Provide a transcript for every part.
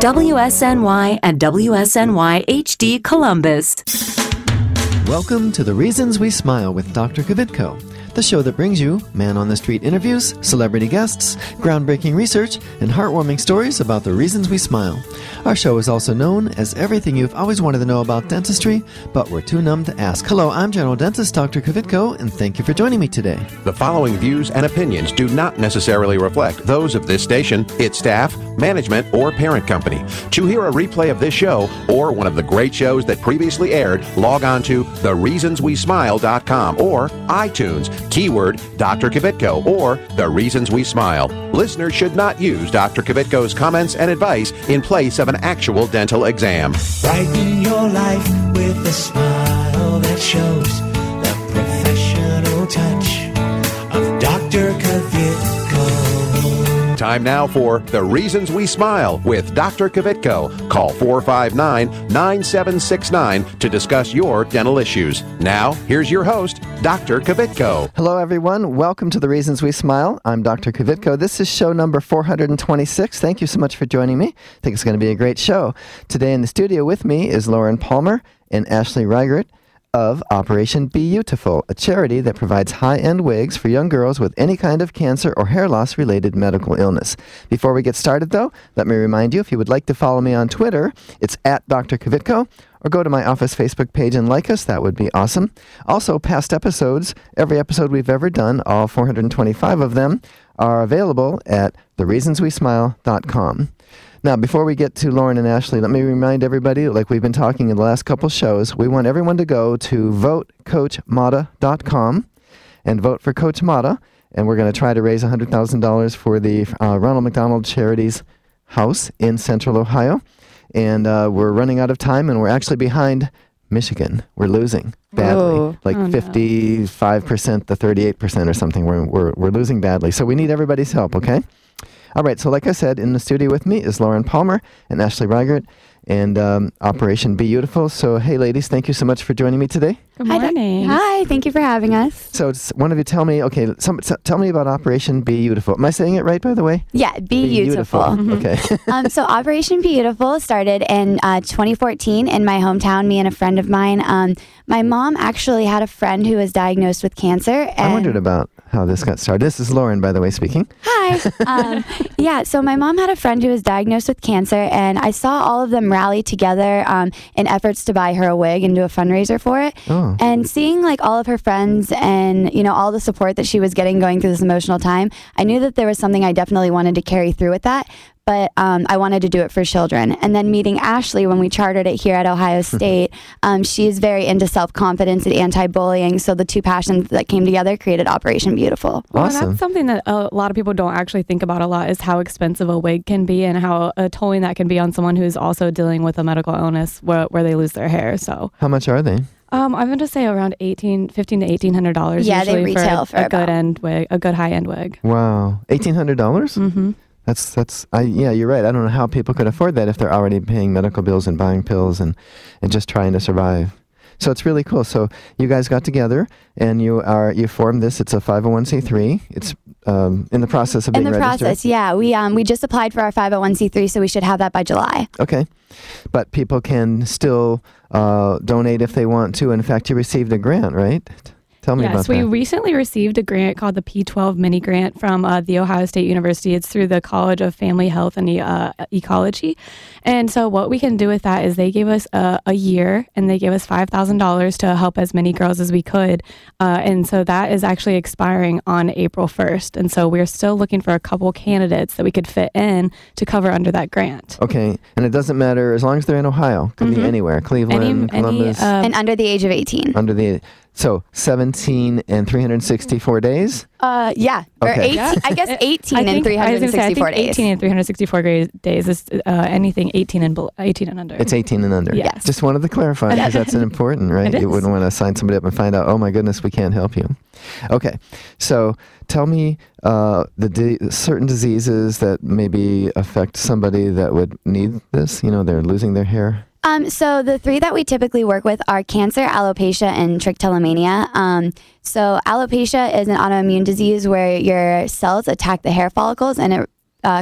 WSNY and WSNY HD Columbus. Welcome to The Reasons We Smile with Dr. Kvitko, the show that brings you man-on-the-street interviews, celebrity guests, groundbreaking research, and heartwarming stories about the reasons we smile. Our show is also known as everything you've always wanted to know about dentistry, but we're too numb to ask. Hello, I'm General Dentist Dr. Kvitko, and thank you for joining me today. The following views and opinions do not necessarily reflect those of this station, its staff, management, or parent company. To hear a replay of this show or one of the great shows that previously aired, log on to thereasonswesmile.com or iTunes, keyword Dr. Kvitko or The Reasons We Smile. Listeners should not use Dr. Kvitko's comments and advice in place of an actual dental exam. Brighten your life with a smile that shows the professional touch of Dr. Kvitko. Time now for The Reasons We Smile with Dr. Kvitko. Call 459-9769 to discuss your dental issues. Now, here's your host, Dr. Kvitko. Hello, everyone. Welcome to The Reasons We Smile. I'm Dr. Kvitko. This is show number 426. Thank you so much for joining me. I think it's going to be a great show. Today in the studio with me is Lauren Palmar and Ashley Riegert of Operation BeYOUtiful, a charity that provides high-end wigs for young girls with any kind of cancer or hair loss-related medical illness. Before we get started, though, let me remind you, if you would like to follow me on Twitter, it's at Dr. Kvitko, or go to my office Facebook page and like us. That would be awesome. Also, past episodes, every episode we've ever done, all 425 of them, are available at thereasonswesmile.com. Now, before we get to Lauren and Ashley, let me remind everybody, like we've been talking in the last couple shows, we want everyone to go to votecoachmata.com and vote for Coach Mata, and we're going to try to raise $100,000 for the Ronald McDonald Charities House in Central Ohio. And we're running out of time, and we're actually behind Michigan. We're losing badly, 55% to 38% or something. We're losing badly. So we need everybody's help, okay? All right, so like I said, in the studio with me is Lauren Palmar and Ashley Riegert and Operation BeYOUtiful. So, hey, ladies, thank you so much for joining me today. Good morning. Hi, thank you for having us. So, one of you tell me, tell me about Operation BeYOUtiful. Am I saying it right, by the way? Yeah, BeYOUtiful. Okay. So, Operation BeYOUtiful started in 2014 in my hometown, me and a friend of mine. My mom actually had a friend who was diagnosed with cancer. And I wondered about how this got started. This is Lauren, by the way, speaking. Hi. So my mom had a friend who was diagnosed with cancer, and I saw all of them rally together in efforts to buy her a wig and do a fundraiser for it. Oh. And seeing like all of her friends and, you know, all the support that she was getting going through this emotional time, I knew that there was something I definitely wanted to carry through with that. But I wanted to do it for children. And then meeting Ashley when we chartered it here at Ohio State, she's very into self-confidence and anti-bullying. So the two passions that came together created Operation BeYOUtiful. Well, Awesome. that's something that a lot of people don't actually think about a lot, is how expensive a wig can be and how tolling that can be on someone who's also dealing with a medical illness where they lose their hair. So How much are they? I'm going to say around $1,500 to $1,800. Yeah, they usually retail for a good end wig, a good high-end wig. Wow. $1,800? Mm-hmm. Yeah, you're right. I don't know how people could afford that if they're already paying medical bills and buying pills and just trying to survive. So it's really cool. So you guys got together and you formed this. It's a 501c3. It's in the process of being registered. In the process, yeah. We just applied for our 501c3, so we should have that by July. Okay. But people can still donate if they want to. In fact, you received a grant, right? Tell me about that. Yes, we recently received a grant called the P12 Mini Grant from the Ohio State University. It's through the College of Family Health and Ecology. And so what we can do with that is they gave us a year, and they gave us $5,000 to help as many girls as we could. And so that is actually expiring on April 1st. And so we're still looking for a couple candidates that we could fit in to cover under that grant. Okay. And it doesn't matter, as long as they're in Ohio. Could be anywhere. Cleveland, Columbus. And under the age of 18. So 17 and 364 days? Yeah. Or Okay. 18, I guess 18 and 364 days. 18 and 364 days is anything 18 and under. It's 18 and under. Yes. Just wanted to clarify because that's important, right? It You is. wouldn't want to sign somebody up and find out, oh my goodness, we can't help you. Okay. So tell me certain diseases that maybe affect somebody that would need this. You know, they're losing their hair. So the three that we typically work with are cancer, alopecia, and trichotillomania. So alopecia is an autoimmune disease where your cells attack the hair follicles and it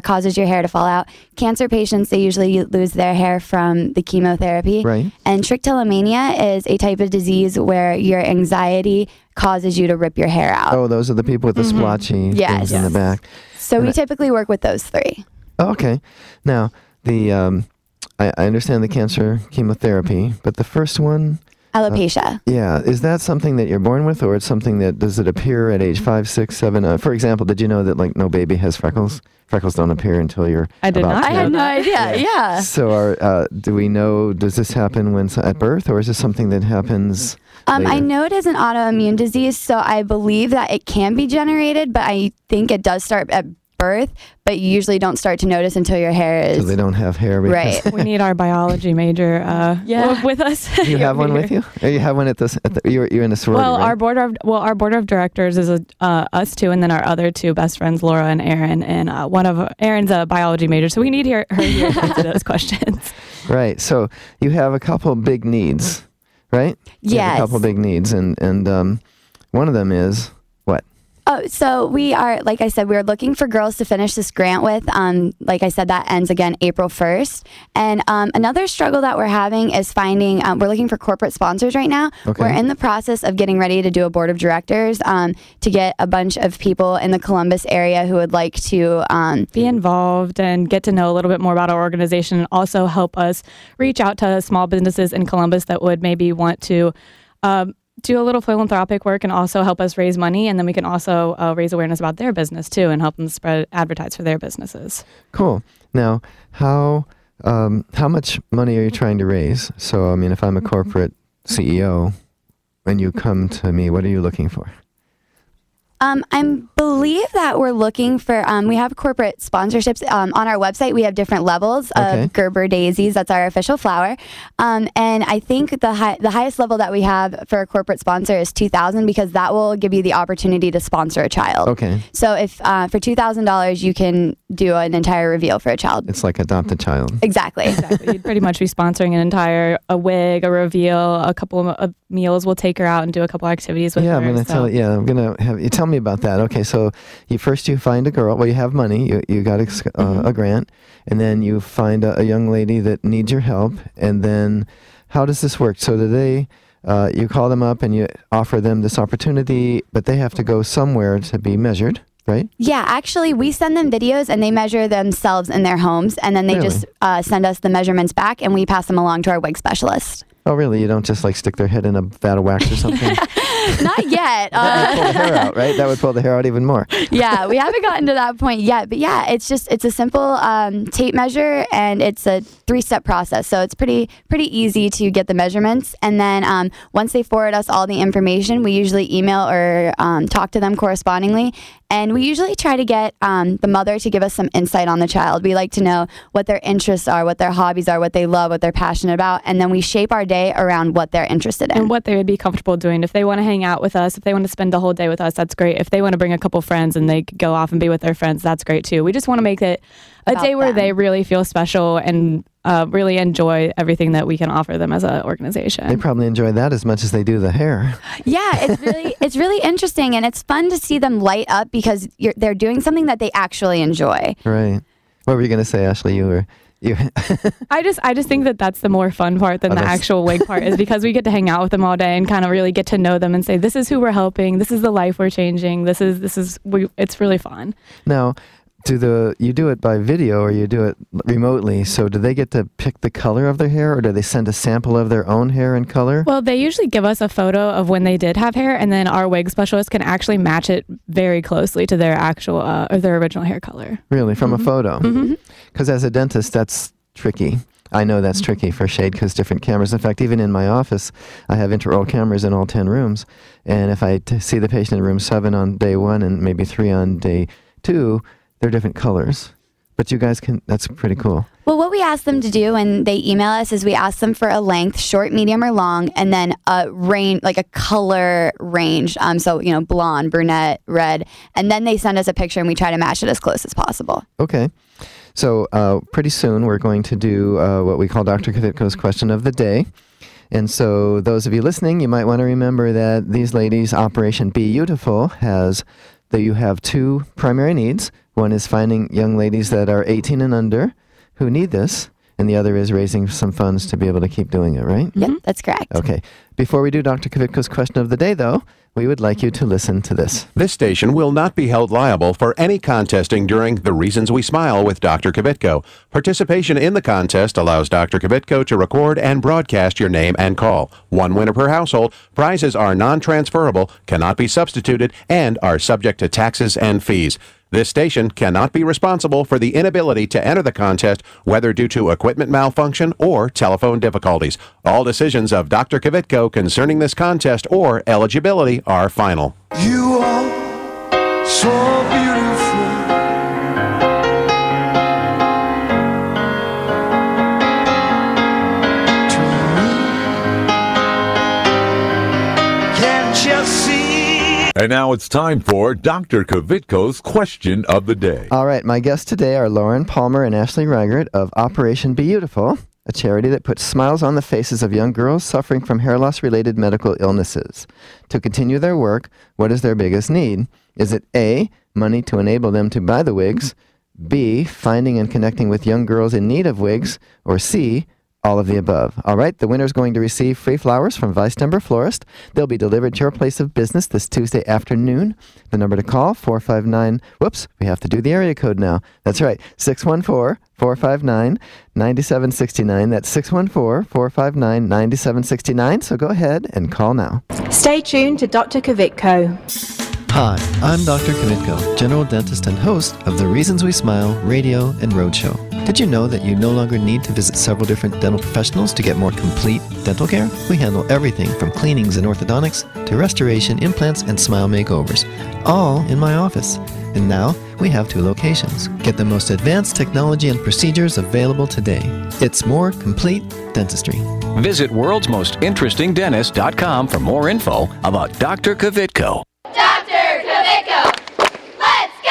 causes your hair to fall out. Cancer patients, they usually lose their hair from the chemotherapy. Right. And trichotillomania is a type of disease where your anxiety causes you to rip your hair out. Oh, those are the people with the splotchy things in the back. So we typically work with those three. Oh, okay. Now, I understand the cancer chemotherapy, but the first one... Alopecia. Yeah. Is that something that you're born with, or it's something that, does it appear at age 5, 6, 7? For example, did you know that like no baby has freckles? Freckles don't appear until you're I did about not. 10. I had no idea. Yeah. So do we know, does this happen when at birth, or is this something that happens later? I know it is an autoimmune disease, so I believe that it can be generated, but I think it does start at birth, but you usually don't start to notice until your hair is... So they don't have hair. Right. We need our biology major with us. You have one with you? Or you have one at this? You're in a sorority, Well, right? our board of directors is us two, and then our other two best friends, Laura and Aaron, and Aaron's a biology major, so we need her here to answer those questions. Right. So you have a couple big needs, right? You have Yes. a couple big needs, and one of them is what? Oh, so we are, like I said, we're looking for girls to finish this grant with. Like I said, that ends again April 1st. And another struggle that we're having is finding, we're looking for corporate sponsors right now. Okay. We're in the process of getting ready to do a board of directors to get a bunch of people in the Columbus area who would like to Be involved and get to know a little bit more about our organization, and also help us reach out to small businesses in Columbus that would maybe want to do a little philanthropic work and also help us raise money, and then we can also raise awareness about their business too and help them advertise for their businesses. Cool. Now, how much money are you trying to raise? So, I mean, if I'm a corporate CEO and you come to me, what are you looking for? I believe that we're looking for, we have corporate sponsorships. On our website, we have different levels of Gerber daisies. That's our official flower. And I think the highest level that we have for a corporate sponsor is $2,000, because that will give you the opportunity to sponsor a child. Okay. So if for $2,000, you can do an entire reveal for a child. It's like adopt a child. Exactly. Exactly. You'd pretty much be sponsoring a wig, a reveal, a couple of meals. We'll take her out and do a couple activities with her. I'm going to have you tell me about that. Okay, so you find a girl. Well, you have money. You got a grant, and then you find a young lady that needs your help. And then, how does this work? So do they? You call them up and you offer them this opportunity, but they have to go somewhere to be measured, right? Yeah, actually, we send them videos and they measure themselves in their homes, and then they just send us the measurements back, and we pass them along to our wig specialist. Oh, really? You don't just like stick their head in a vat of wax or something? Not yet. That would pull the hair out, right? That would pull the hair out even more. Yeah, we haven't gotten to that point yet. But yeah, it's a simple tape measure, and it's a 3-step process. So it's pretty easy to get the measurements. And then once they forward us all the information, we usually email or talk to them correspondingly. And we usually try to get the mother to give us some insight on the child. We like to know what their interests are, what their hobbies are, what they love, what they're passionate about. And then we shape our day around what they're interested in. And what they would be comfortable doing. If they want to hang out with us, if they want to spend the whole day with us, that's great. If they want to bring a couple friends and they go off and be with their friends, that's great too. We just want to make it a day where they really feel special and really enjoy everything that we can offer them as an organization. They probably enjoy that as much as they do the hair. Yeah, it's really interesting, and it's fun to see them light up because they're doing something that they actually enjoy. Right. What were you going to say, Ashley? You I just think that that's the more fun part than the actual wig part, is because we get to hang out with them all day and kind of really get to know them and say, this is who we're helping, this is the life we're changing, it's really fun. Now, you do it by video or you do it remotely, so do they get to pick the color of their hair, or do they send a sample of their own hair and color? Well, they usually give us a photo of when they did have hair, and then our wig specialist can actually match it very closely to their actual or their original hair color. Really, from a photo? Because as a dentist, that's tricky. I know that's tricky for shade because different cameras. In fact, even in my office, I have intraoral cameras in all 10 rooms, and if I see the patient in room 7 on day 1 and maybe 3 on day 2, they're different colors. But you guys that's pretty cool. Well, what we ask them to do when they email us is we ask them for a length, short, medium, or long, and then a range, like a color range. So, blonde, brunette, red. And then they send us a picture and we try to match it as close as possible. Okay. So pretty soon we're going to do what we call Dr. Kvitko's question of the day. And so those of you listening, you might want to remember that these ladies, Operation BeYOUtiful, has that you have two primary needs. One is finding young ladies that are 18 and under who need this, and the other is raising some funds to be able to keep doing it, right? Yep, that's correct. Okay. Before we do Dr. Kvitko's question of the day, though, we would like you to listen to this. This station will not be held liable for any contesting during The Reasons We Smile with Dr. Kvitko. Participation in the contest allows Dr. Kvitko to record and broadcast your name and call. One winner per household. Prizes are non-transferable, cannot be substituted, and are subject to taxes and fees. This station cannot be responsible for the inability to enter the contest, whether due to equipment malfunction or telephone difficulties. All decisions of Dr. Kvitko concerning this contest or eligibility are final. You are so beautiful. To me, can't you see? And now it's time for Dr. Kvitko's question of the day. All right, my guests today are Lauren Palmar and Ashley Riegert of Operation BeYOUtiful, a charity that puts smiles on the faces of young girls suffering from hair loss-related medical illnesses. To continue their work, what is their biggest need? Is it A, money to enable them to buy the wigs, B, finding and connecting with young girls in need of wigs, or C, all of the above? All right, the winner's going to receive free flowers from Vice Timber Florist. They'll be delivered to your place of business this Tuesday afternoon. The number to call, 459, whoops, we have to do the area code now. That's right, 614-459-9769. That's 614-459-9769. So go ahead and call now. Stay tuned to Dr. Kvitko. Hi, I'm Dr. Kvitko, general dentist and host of the Reasons We Smile radio and roadshow. Did you know that you no longer need to visit several different dental professionals to get more complete dental care? We handle everything from cleanings and orthodontics to restoration, implants, and smile makeovers, all in my office. And now we have 2 locations. Get the most advanced technology and procedures available today. It's more complete dentistry. Visit worldsmostinterestingdentist.com for more info about Dr. Kvitko. Dr. Kvitko, let's go!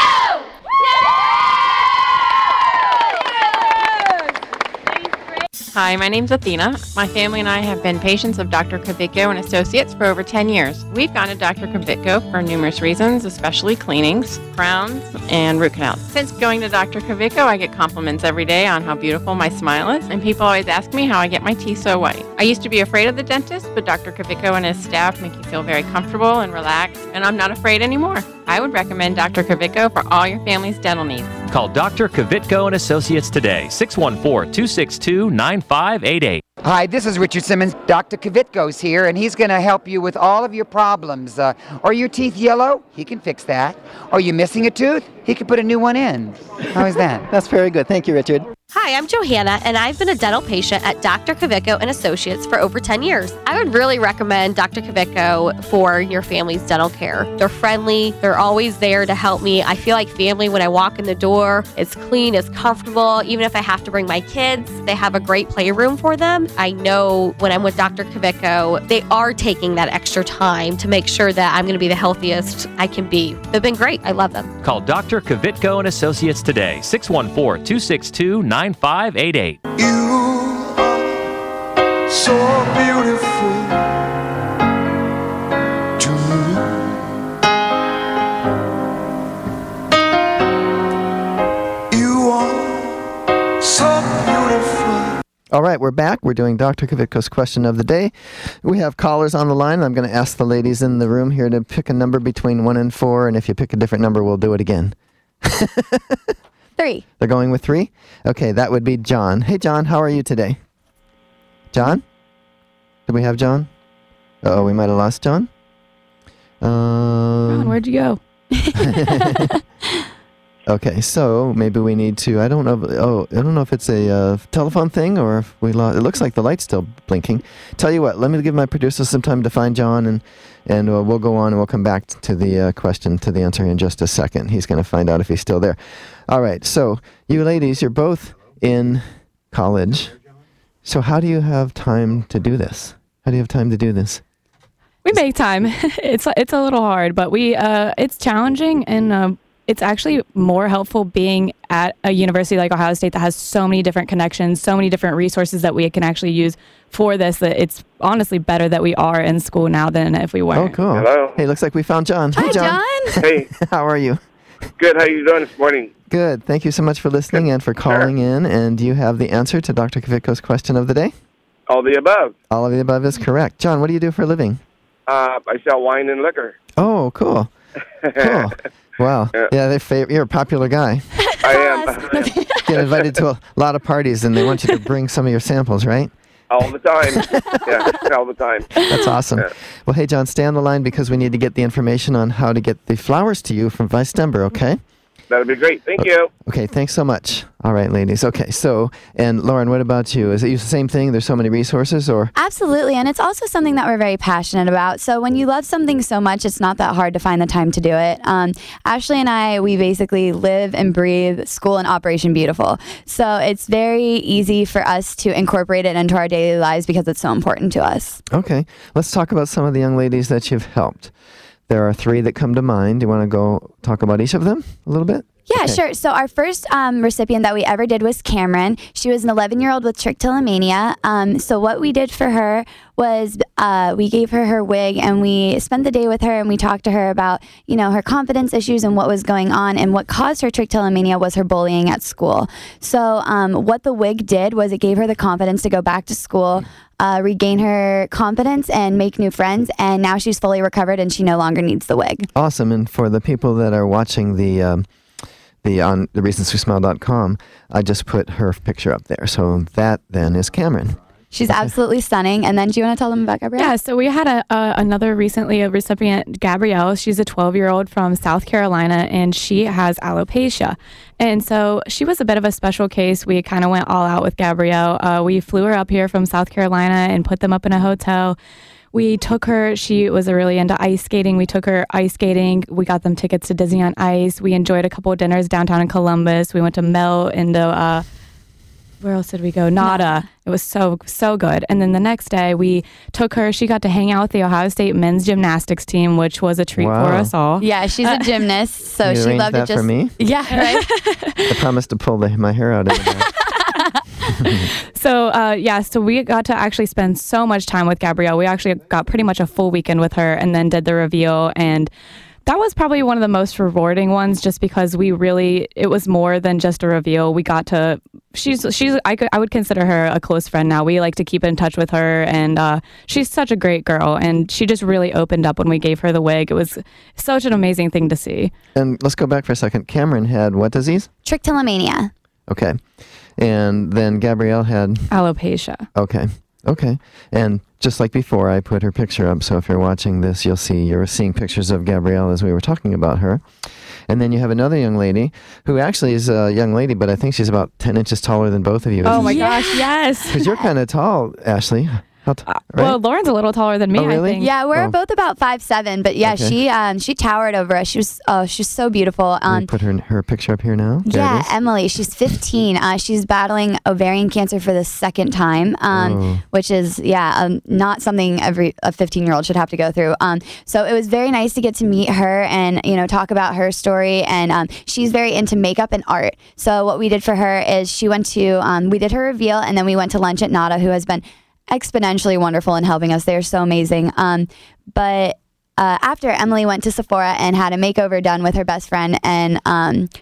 Hi, my name's Athena. My family and I have been patients of Dr. Kvitko and Associates for over 10 years. We've gone to Dr. Kvitko for numerous reasons, especially cleanings, crowns, and root canals. Since going to Dr. Kvitko, I get compliments every day on how beautiful my smile is, and people always ask me how I get my teeth so white. I used to be afraid of the dentist, but Dr. Kvitko and his staff make you feel very comfortable and relaxed, and I'm not afraid anymore. I would recommend Dr. Kvitko for all your family's dental needs. Call Dr. Kvitko and Associates today, 614-262-9588. Hi, this is Richard Simmons. Dr. Kvitko's here, and he's going to help you with all of your problems. Are your teeth yellow? He can fix that. Are you missing a tooth? He can put a new one in. How is that? That's very good. Thank you, Richard. Hi, I'm Johanna, and I've been a dental patient at Dr. Kvitko and Associates for over 10 years. I would really recommend Dr. Kvitko for your family's dental care. They're friendly. They're always there to help me. I feel like family when I walk in the door. It's clean, it's comfortable. Even if I have to bring my kids, they have a great playroom for them. I know when I'm with Dr. Kvitko, they are taking that extra time to make sure that I'm going to be the healthiest I can be. They've been great. I love them. Call Dr. Kvitko and Associates today, 614-262-9588. You are so beautiful to me. You are so beautiful. All right, we're back. We're doing Dr. Kvitko's question of the day. We have callers on the line. I'm going to ask the ladies in the room here to pick a number between 1 and 4, and if you pick a different number, we'll do it again. 3. They're going with 3? Okay, that would be John. Hey, John, how are you today? John? Did we have John? Uh-oh, we might have lost John. John, where'd you go? Okay, so maybe we need to, I don't know if it's a telephone thing or if we lost, it looks like the light's still blinking. Tell you what, let me give my producer some time to find John, and we'll go on and we'll come back to the question, to the answer in just a second. He's going to find out if he's still there. All right, so you ladies, you're both in college. So how do you have time to do this? How do you have time to do this? We make time. It's a little hard, but it's challenging, and it's actually more helpful being at a university like Ohio State that has so many different connections, so many different resources that we can actually use for this, that it's honestly better that we are in school now than if we weren't. Oh, cool. Hello. Hey, looks like we found John. Hi, hey, John. Hey. How are you? Good. How you doing this morning? Good. Thank you so much for listening and for calling in. And do you have the answer to Dr. Kvitko's question of the day? All the above. All of the above is correct. John, what do you do for a living? I sell wine and liquor. Oh, cool. Cool. Wow. Yeah, you're a popular guy. I am. Get invited to a lot of parties, and they want you to bring some of your samples, right? All the time. Yeah, all the time. That's awesome. Yeah. Well, hey, John, stay on the line because we need to get the information on how to get the flowers to you from Vice Denver, okay? That'll be great. Thank you. Okay, thanks so much. All right, ladies. Okay, so, and Lauren, what about you? Is it the same thing? There's so many resources, or? Absolutely, and it's also something that we're very passionate about. So when you love something so much, it's not that hard to find the time to do it. Ashley and I, we basically live and breathe school and Operation Beautiful. So it's very easy for us to incorporate it into our daily lives because it's so important to us. Okay, let's talk about some of the young ladies that you've helped. There are 3 that come to mind. Do you want to go talk about each of them a little bit? Yeah, sure. So our first recipient that we ever did was Cameron. She was an 11-year-old with trichotillomania. So what we did for her was we gave her wig, and we spent the day with her, and we talked to her about, you know, her confidence issues and what was going on, and what caused her trichotillomania was her bullying at school. So what the wig did was it gave her the confidence to go back to school, regain her confidence, and make new friends. And now she's fully recovered, and she no longer needs the wig. Awesome. And for the people that are watching on thereasonswesmile.com, I just put her picture up there. So that then is Cameron. She's absolutely stunning. And then do you want to tell them about Gabrielle? Yeah, so we had another recently, a recipient, Gabrielle. She's a 12-year-old from South Carolina, and she has alopecia. And so she was a bit of a special case. We kind of went all out with Gabrielle. We flew her up here from South Carolina and put them up in a hotel. We took her, she was really into ice skating. We took her ice skating. We got them tickets to Disney on Ice. We enjoyed a couple of dinners downtown in Columbus. We went to Mel, into, where else did we go? Nada. It was so good. And then the next day we took her, she got to hang out with the Ohio State men's gymnastics team, which was a treat for us all. Yeah, she's a gymnast, so you she loved that it just for me? Yeah, right. I promised to pull my hair out of it. So we got to actually spend so much time with Gabrielle. We actually got pretty much a full weekend with her, and then did the reveal, and that was probably one of the most rewarding ones, just because it was more than just a reveal. We got to, I would consider her a close friend now. We like to keep in touch with her, and she's such a great girl, and she just really opened up when we gave her the wig. It was such an amazing thing to see. And let's go back for a second. Cameron had what disease? Trichotillomania. Okay. And then Gabrielle had? Alopecia. Okay. And just like before, I put her picture up. So if you're watching this, you're seeing pictures of Gabrielle as we were talking about her. And then you have another young lady who actually is a young lady, but I think she's about 10 inches taller than both of you. Oh my gosh, yes. Because you're kind of tall, Ashley. Right? Well, Lauren's a little taller than me, really? I think. Yeah, we're both about 5'7", but yeah, she towered over us. She's so beautiful. Put her picture up here now. Yeah, Emily, she's 15. She's battling ovarian cancer for the second time, which is not something a 15-year-old should have to go through. So it was very nice to get to meet her and talk about her story. And she's very into makeup and art. So what we did for her is she went to we did her reveal, and then we went to lunch at Nada, who has been exponentially wonderful in helping us. They're so amazing. But after, Emily went to Sephora and had a makeover done with her best friend and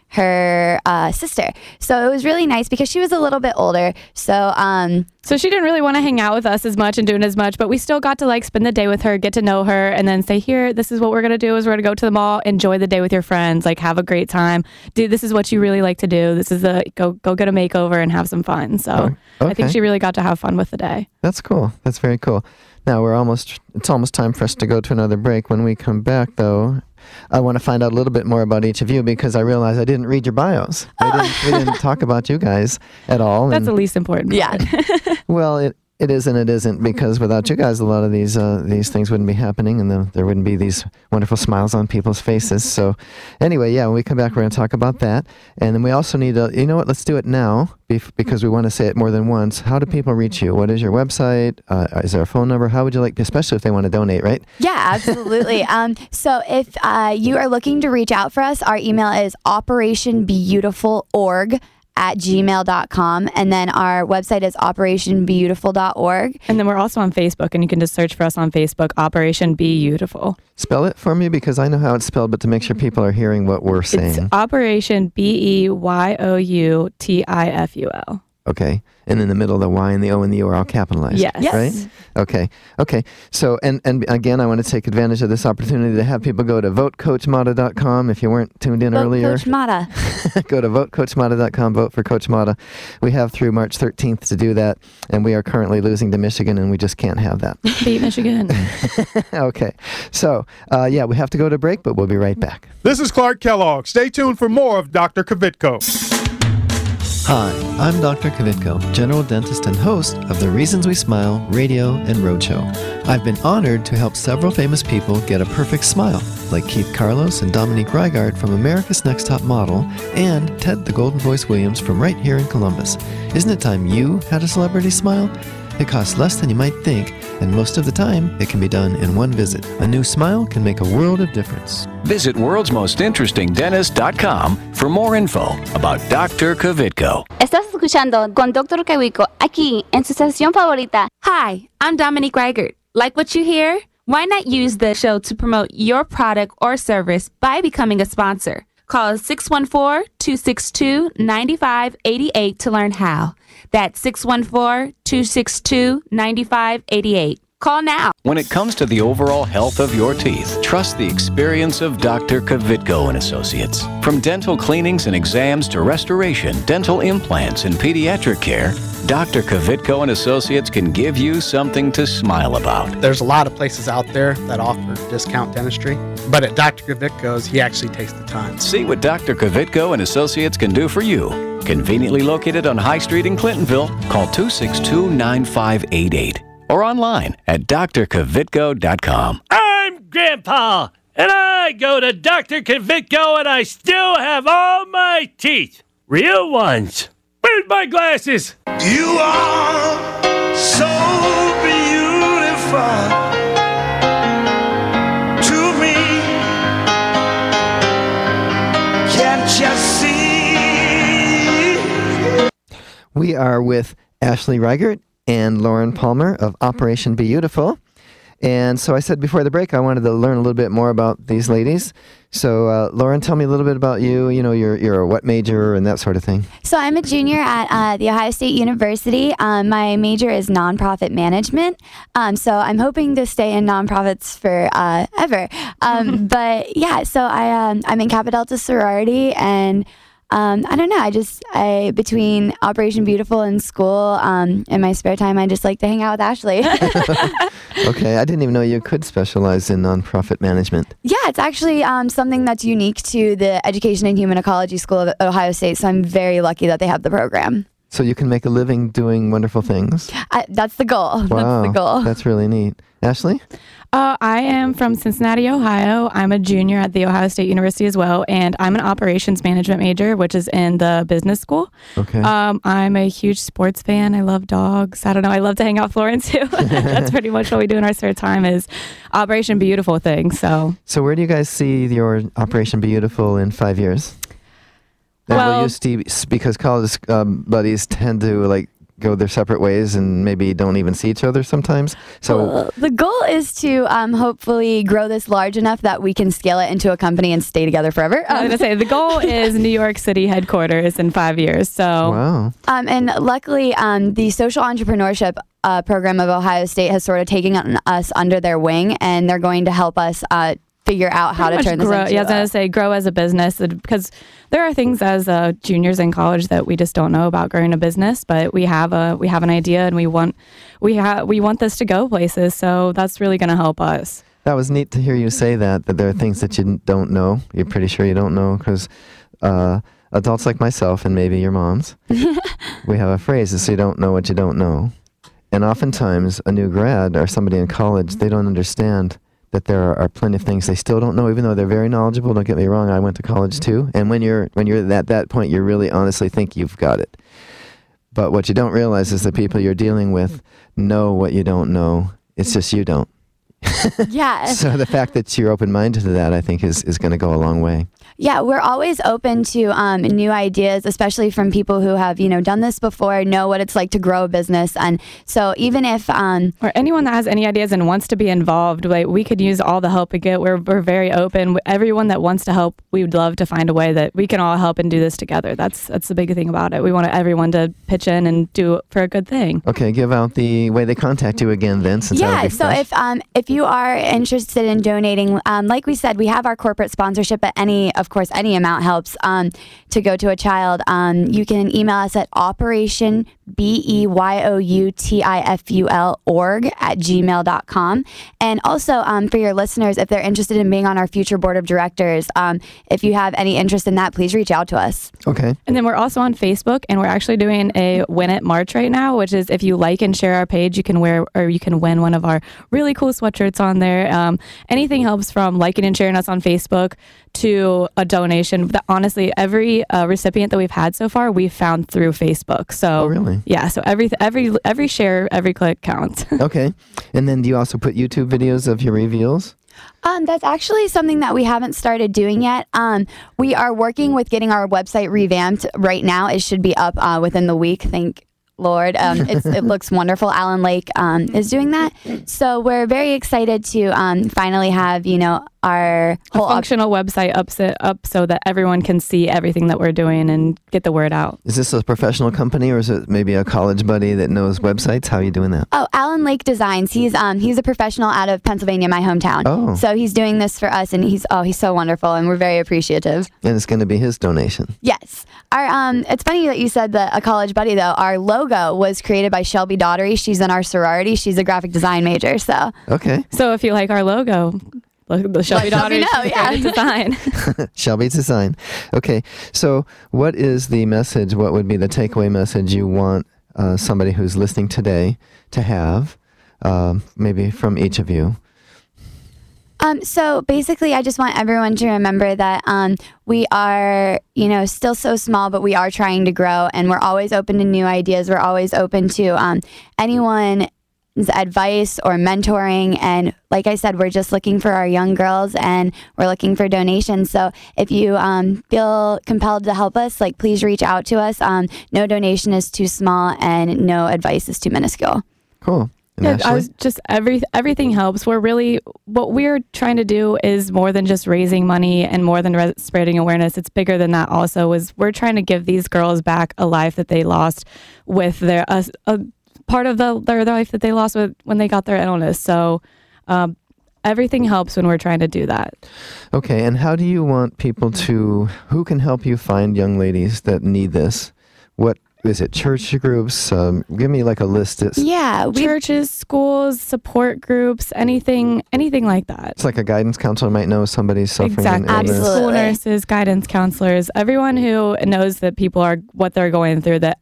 her sister. So it was really nice because she was a little bit older. So she didn't really want to hang out with us as much and doing as much, but we still got to spend the day with her, get to know her, and then say, here, this is what we're going to do is we're going to go to the mall, enjoy the day with your friends, have a great time. Dude, this is what you really like to do. This is go get a makeover and have some fun. So I think she really got to have fun with the day. That's cool. That's very cool. Now it's almost time for us to go to another break. When we come back, though, I want to find out a little bit more about each of you because I realize I didn't read your bios. We didn't talk about you guys at all. That's the least important part. Yeah. Well, it is and it isn't, because without you guys, a lot of these things wouldn't be happening, and there wouldn't be these wonderful smiles on people's faces. So anyway, when we come back, we're going to talk about that. And then we also need you know what, let's do it now, because we want to say it more than once. How do people reach you? What is your website? Is there a phone number? How would you like, especially if they want to donate, right? Yeah, absolutely. So if you are looking to reach out for us, our email is operationbeautiful.org @gmail.com. And then our website is operationbeautiful.org. And then we're also on Facebook, and you can just search for us on Facebook, Operation BeYOUtiful. Spell it for me, because I know how it's spelled, but to make sure people are hearing what we're saying. It's Operation BeYoutiful. Okay. And in the middle, the Y and the O and the U are all capitalized. Yes. Right? Okay. Okay. So, and again, I want to take advantage of this opportunity to have people go to votecoachmata.com. If you weren't tuned in earlier. Coach Mata. Go to votecoachmata.com, vote for Coach Mata. We have through March 13th to do that, and we are currently losing to Michigan, and we just can't have that. Beat Michigan. Okay. So, yeah, we have to go to break, but we'll be right back. This is Clark Kellogg. Stay tuned for more of Dr. Kvitko. Hi, I'm Dr. Kvitko, general dentist and host of the Reasons We Smile radio and roadshow. I've been honored to help several famous people get a perfect smile, like Keith Carlos and Dominique Riegert from America's Next Top Model, and Ted the Golden Voice Williams from right here in Columbus. Isn't it time you had a celebrity smile? It costs less than you might think, and most of the time, it can be done in one visit. A new smile can make a world of difference. Visit worldsmostinterestingdentist.com for more info about Dr. Kvitko. Estás escuchando con Dr. Kvitko aquí en su estación favorita. Hi, I'm Dominique Riegert. Like what you hear? Why not use the show to promote your product or service by becoming a sponsor? Call 614-262-9588 to learn how. That's 614-262-9588. Call now. When it comes to the overall health of your teeth, trust the experience of Dr. Kvitko and Associates. From dental cleanings and exams to restoration, dental implants, and pediatric care, Dr. Kvitko and Associates can give you something to smile about. There's a lot of places out there that offer discount dentistry, but at Dr. Kvitko's, he actually takes the time. See what Dr. Kvitko and Associates can do for you. Conveniently located on High Street in Clintonville, call 262-9588 or online at drkvitko.com. I'm Grandpa, and I go to Dr. Kvitko, and I still have all my teeth. Real ones. Where's my glasses? You are so beautiful to me. Can't you see? We are with Ashley Riegert and Lauren Palmar of Operation BeYOUtiful. And so I said before the break, I wanted to learn a little bit more about these ladies. So Lauren, tell me a little bit about you. You know, you're a what major and that sort of thing. So I'm a junior at The Ohio State University. My major is nonprofit management. So I'm hoping to stay in nonprofits forever. But yeah, so I'm in Kappa Delta sorority, and I don't know. I between Operation BeYOUtiful and school, in my spare time, I just like to hang out with Ashley. Okay, I didn't even know you could specialize in nonprofit management. Yeah, it's actually something that's unique to the Education and Human Ecology School of Ohio State. So I'm very lucky that they have the program. So you can make a living doing wonderful things. That's the goal. Wow, that's the goal. That's really neat. Ashley? I am from Cincinnati, Ohio. I'm a junior at The Ohio State University as well, and I'm an operations management major, which is in the business school. Okay. I'm a huge sports fan. I love dogs. I don't know. I love to hang out with Lauren, too. That's pretty much what we do in our spare time is Operation BeYOUtiful thing. So where do you guys see your Operation BeYOUtiful in 5 years? Well, because college buddies tend to go their separate ways and maybe don't even see each other sometimes. So the goal is to hopefully grow this large enough that we can scale it into a company and stay together forever. I was going to say, the goal is New York City headquarters in 5 years. So wow. And luckily, the social entrepreneurship program of Ohio State has sort of taken us under their wing, and they're going to help us figure out how to turn this into I was going to say grow as a business, because there are things as juniors in college that we just don't know about growing a business, but we have an idea, and we want this to go places, so that's really going to help us. That was neat to hear you say that there are things that you don't know. You're pretty sure you don't know, because adults like myself and maybe your moms, we have a phrase that says you don't know what you don't know. And oftentimes a new grad or somebody in college, they don't understand that there are plenty of things they still don't know, even though they're very knowledgeable. Don't get me wrong, I went to college too. And when you're at that point, you really honestly think you've got it. But what you don't realize is the people you're dealing with know what you don't know. It's just you don't. Yeah. So the fact that you're open-minded to that, I think, is going to go a long way. Yeah, we're always open to new ideas, especially from people who have, done this before, know what it's like to grow a business. And so even if... or anyone that has any ideas and wants to be involved, like, we could use all the help we get. We're very open. Everyone that wants to help, we would love to find a way that we can all help and do this together. That's the big thing about it. We want everyone to pitch in and do it for a good thing. Okay, give out the way they contact you again then. Since so if you are interested in donating, like we said, we have our corporate sponsorship at any amount helps to go to a child. You can email us at Operation BeYoutiful.org@gmail.com. And also for your listeners, if they're interested in being on our future board of directors, if you have any interest in that, please reach out to us. Okay. And then we're also on Facebook, and we're actually doing a Win It March right now, which is if you like and share our page, you can win one of our really cool sweatshirts on there. Anything helps, from liking and sharing us on Facebook to a donation. Honestly, every recipient that we've had so far, we've found through Facebook. So, really? Yeah. So every share, every click counts. Okay. And then do you also put YouTube videos of your reveals? That's actually something that we haven't started doing yet. We are working with getting our website revamped right now. It should be up within the week, thank Lord. It looks wonderful. Alan Lake is doing that. So we're very excited to finally have, our whole functional website up so that everyone can see everything that we're doing and get the word out. Is this a professional company, or is it maybe a college buddy that knows websites? How are you doing that? Oh, Alan Lake Designs. He's a professional out of Pennsylvania, my hometown. Oh. So he's doing this for us, and he's so wonderful, and we're very appreciative. And it's going to be his donation. Yes. Our it's funny that you said a college buddy, though. Our logo was created by Shelby Daughtery. She's in our sorority. She's a graphic design major. So okay. So if you like our logo, look, the Shelby Daughtery design. Shelby's design. Okay. So what is the message? What would be the takeaway message you want somebody who's listening today to have, maybe from each of you? So basically, I just want everyone to remember that we are, still so small, but we are trying to grow, and we're always open to new ideas. We're always open to anyone's advice or mentoring. And like I said, we're just looking for our young girls, and we're looking for donations. So if you feel compelled to help us, please reach out to us. No donation is too small, and no advice is too minuscule. Cool. Yeah, everything helps. What we're trying to do is more than just raising money and more than spreading awareness. It's bigger than that. Also, we're trying to give these girls back a life that they lost with their part of their life that they lost when they got their illness. So everything helps when we're trying to do that. Okay, and how do you want people who can help you find young ladies that need this? What is it, church groups? Give me a list. Churches, schools, support groups, anything like that. It's like a guidance counselor might know somebody's suffering exactly. an illness. Absolutely. School nurses, guidance counselors, everyone who knows that people are what they're going through that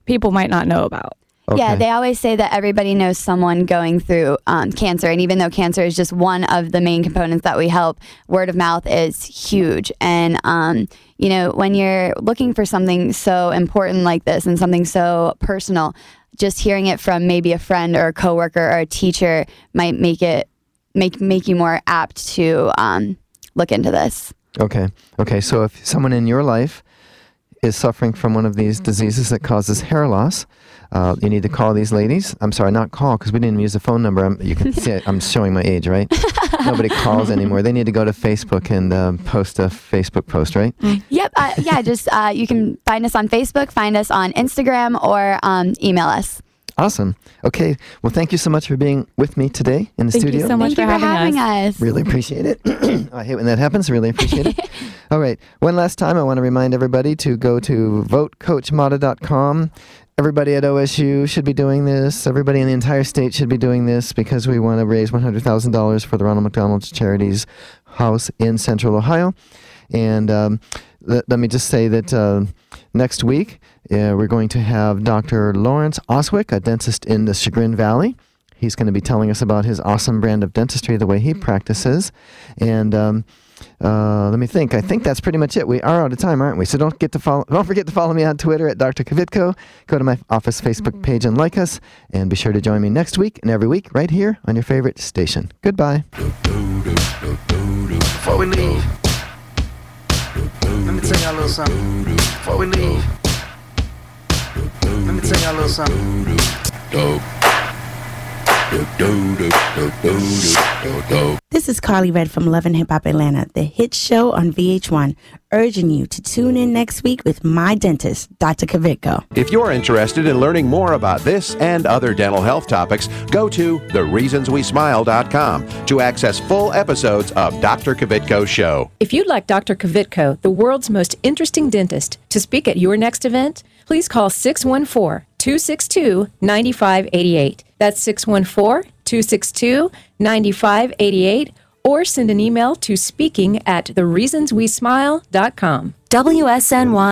people might not know about. Okay. Yeah, they always say that everybody knows someone going through cancer. And even though cancer is just one of the main components that we help, word of mouth is huge. And, when you're looking for something so important like this and something so personal, just hearing it from maybe a friend or a coworker or a teacher might make you more apt to look into this. Okay. So if someone in your life is suffering from one of these diseases that causes hair loss, you need to call these ladies. I'm sorry, not call, because we didn't use the phone number. You can see I'm showing my age, right? Nobody calls anymore. They need to go to Facebook and post a Facebook post, right? Yep. Just you can find us on Facebook, find us on Instagram, or email us. Awesome. Okay. Well, thank you so much for being with me today in the studio. Thank you so much for having us. Really appreciate it. I hate when that happens. Really appreciate it. All right. One last time, I want to remind everybody to go to votecoachmata.com. Everybody at OSU should be doing this. Everybody in the entire state should be doing this, because we want to raise $100,000 for the Ronald McDonald Charities House in Central Ohio. And let me just say that next week, we're going to have Dr. Lawrence Oswick, a dentist in the Chagrin Valley. He's going to be telling us about his awesome brand of dentistry, the way he practices. And let me think. I think that's pretty much it. We are out of time, aren't we? So don't forget to follow me on Twitter at Dr. Kvitko. Go to my office Facebook page and like us. And be sure to join me next week and every week right here on your favorite station. Goodbye. Before we leave, Let me tell y'all a little something before we leave. Let me tell y'all a little something. This is Carly Red from Love and Hip Hop Atlanta, the hit show on VH1, urging you to tune in next week with my dentist, Dr. Kvitko. If you're interested in learning more about this and other dental health topics, go to thereasonswesmile.com to access full episodes of Dr. Kvitko's show. If you'd like Dr. Kvitko, the world's most interesting dentist, to speak at your next event, please call 614-262-9588. That's 614-262-9588, or send an email to speaking@thereasonswesmile.com. WSNY.